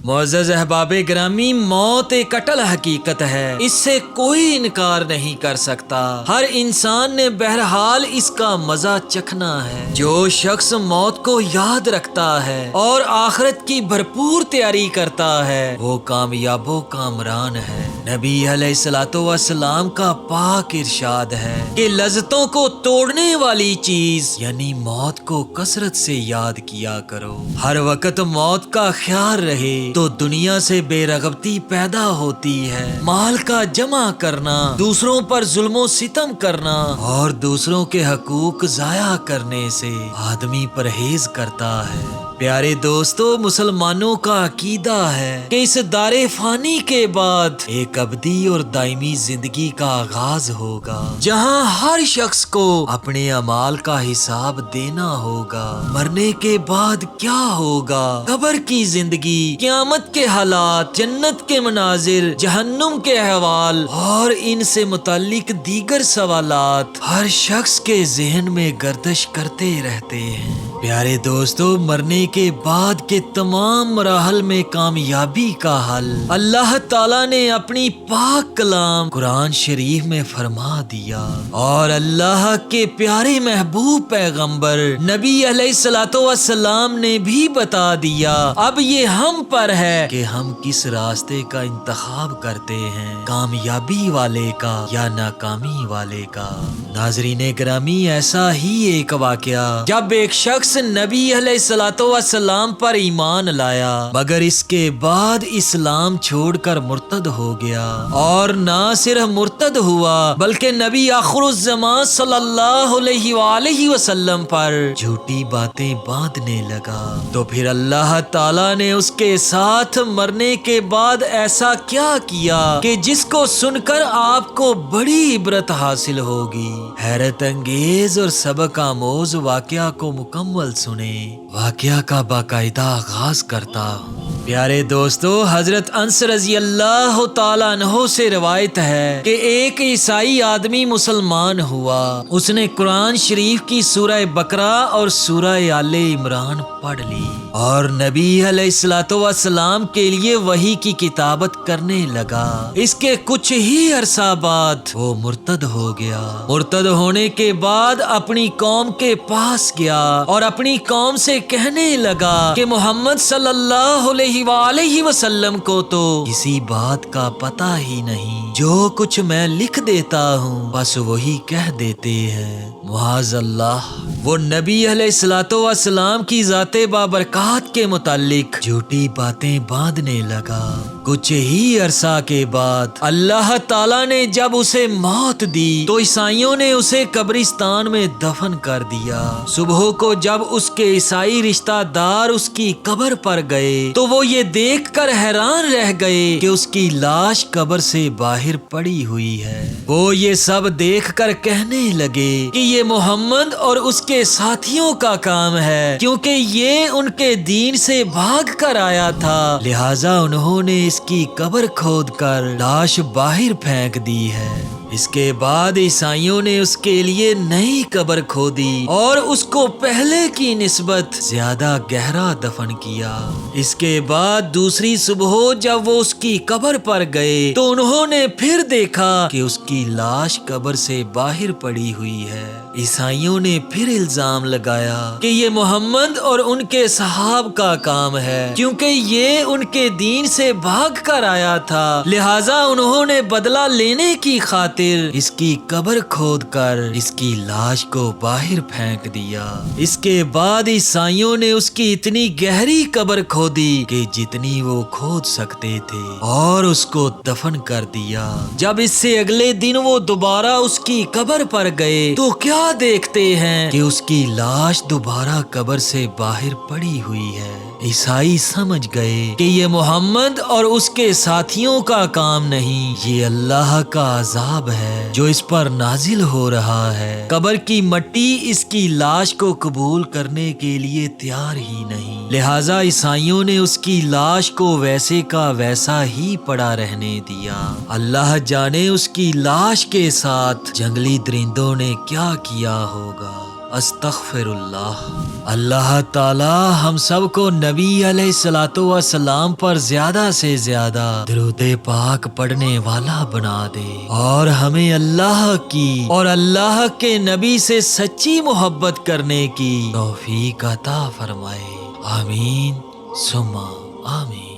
معزز احباب گرامی، موت ایک اٹل حقیقت ہے، اس سے کوئی انکار نہیں کر سکتا۔ ہر انسان نے بہرحال اس کا مزہ چکھنا ہے۔ جو شخص موت کو یاد رکھتا ہے اور آخرت کی بھرپور تیاری کرتا ہے وہ کامیاب و کامران ہے۔ نبی علیہ الصلوۃ والسلام کا پاک ارشاد ہے کہ لذتوں کو توڑنے والی چیز یعنی موت کو کثرت سے یاد کیا کرو۔ ہر وقت موت کا خیال رہے تو دنیا سے بے رغبتی پیدا ہوتی ہے۔ مال کا جمع کرنا، دوسروں پر ظلم و ستم کرنا اور دوسروں کے حقوق ضائع کرنے سے آدمی پرہیز کرتا ہے۔ پیارے دوستو، مسلمانوں کا عقیدہ ہے کہ اس دار فانی کے بعد ایک ابدی اور دائمی زندگی کا آغاز ہوگا، جہاں ہر شخص کو اپنے اعمال کا حساب دینا ہوگا۔ مرنے کے بعد کیا ہوگا؟ قبر کی زندگی، قیامت کے حالات، جنت کے مناظر، جہنم کے احوال اور ان سے متعلق دیگر سوالات ہر شخص کے ذہن میں گردش کرتے رہتے ہیں۔ پیارے دوستو، مرنے کے بعد کے تمام مراحل میں کامیابی کا حل اللہ تعالیٰ نے اپنی پاک کلام قرآن شریف میں فرما دیا، اور اللہ کے پیارے محبوب پیغمبر نبی علیہ الصلوۃ والسلام نے بھی بتا دیا۔ اب یہ ہم پر ہے کہ ہم کس راستے کا انتخاب کرتے ہیں، کامیابی والے کا یا ناکامی والے کا۔ ناظرین گرامی، ایسا ہی ایک واقعہ جب ایک شخص نبی علیہ الصلوۃ والسلام پر ایمان لایا مگر اس کے بعد اسلام چھوڑ کر مرتد ہو گیا، اور نہ صرف مرتد ہوا بلکہ نبی آخر الزمان صلی اللہ علیہ وآلہ وسلم پر جھوٹی باتیں باندھنے لگا، تو پھر اللہ تعالیٰ نے اس کے ساتھ مرنے کے بعد ایسا کیا کیا کہ جس کو سن کر آپ کو بڑی عبرت حاصل ہوگی۔ حیرت انگیز اور سبق آموز واقعہ کو مکمل سنیں۔ واقعہ کا باقاعدہ آغاز کرتا ہوں۔ پیارے دوستو، حضرت انس رضی اللہ تعالیٰ عنہ سے روایت ہے کہ ایک عیسائی آدمی مسلمان ہوا۔ اس نے قرآن شریف کی سورہ بقرہ اور سورہ آل عمران پڑھ لی اور نبی علیہ الصلوۃ والسلام کے لیے وحی کی کتابت کرنے لگا۔ اس کے کچھ ہی عرصہ بعد وہ مرتد ہو گیا۔ مرتد ہونے کے بعد اپنی قوم کے پاس گیا اور اپنی قوم سے کہنے لگا کہ محمد صلی اللہ علیہ وآلہ وسلم کو تو کسی بات کا پتہ ہی نہیں، جو کچھ میں لکھ دیتا ہوں بس وہی کہہ دیتے ہیں۔ معاذ اللہ، وہ نبی علیہ الصلوۃ والسلام کی ذات بابرکات کے متعلق جھوٹی باتیں باندھنے لگا۔ کچھ ہی عرصہ کے بعد اللہ تعالیٰ نے جب اسے موت دی تو عیسائیوں نے اسے قبرستان میں دفن کر دیا۔ صبح کو جب اس کے عیسائی رشتہ دار اس کی قبر پر گئے تو وہ یہ دیکھ کر حیران رہ گئے کہ اس کی لاش قبر سے باہر پڑی ہوئی ہے۔ وہ یہ سب دیکھ کر کہنے لگے کہ یہ محمد اور اس کے ساتھیوں کا کام ہے، کیونکہ یہ ان کے دین سے بھاگ کر آیا تھا، لہٰذا انہوں نے اس کی قبر کھود کر لاش باہر پھینک دی ہے۔ اس کے بعد عیسائیوں نے اس کے لیے نئی قبر کھودی اور اس کو پہلے کی نسبت زیادہ گہرا دفن کیا۔ اس کے بعد دوسری صبح جب وہ اس کی قبر پر گئے تو انہوں نے پھر دیکھا کہ اس کی لاش قبر سے باہر پڑی ہوئی ہے۔ عیسائیوں نے پھر الزام لگایا کہ یہ محمد اور ان کے صحاب کا کام ہے، کیونکہ یہ ان کے دین سے بھاگ کر آیا تھا، لہٰذا انہوں نے بدلہ لینے کی خاطر اس کی قبر کھود کر اس کی لاش کو باہر پھینک دیا۔ اس کے بعد عیسائیوں نے اس کی اتنی گہری قبر کھودی کہ جتنی وہ کھود سکتے تھے اور اس کو دفن کر دیا۔ جب اس سے اگلے دن وہ دوبارہ اس کی قبر پر گئے تو کیا دیکھتے ہیں کہ اس کی لاش دوبارہ قبر سے باہر پڑی ہوئی ہے۔ عیسائی سمجھ گئے کہ یہ محمد اور اس کے ساتھیوں کا کام نہیں، یہ اللہ کا عذاب ہے جو اس پر نازل ہو رہا ہے۔ قبر کی مٹی اس کی لاش کو قبول کرنے کے لیے تیار ہی نہیں، لہٰذا عیسائیوں نے اس کی لاش کو ویسے کا ویسا ہی پڑا رہنے دیا۔ اللہ جانے اس کی لاش کے ساتھ جنگلی درندوں نے کیا کیا ہوگا۔ استغفر اللہ۔ اللہ تعالی ہم سب کو نبی علیہ الصلوۃ والسلام پر زیادہ سے زیادہ درود پاک پڑھنے والا بنا دے، اور ہمیں اللہ کی اور اللہ کے نبی سے سچی محبت کرنے کی توفیق عطا فرمائے۔ آمین ثم آمین۔